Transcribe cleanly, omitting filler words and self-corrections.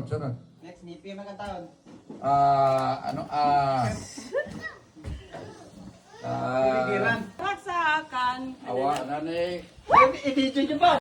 sunod. Next, nipi magkataon. Ano, Pigiran. Saksakan. awa na ni I-video nyo ba?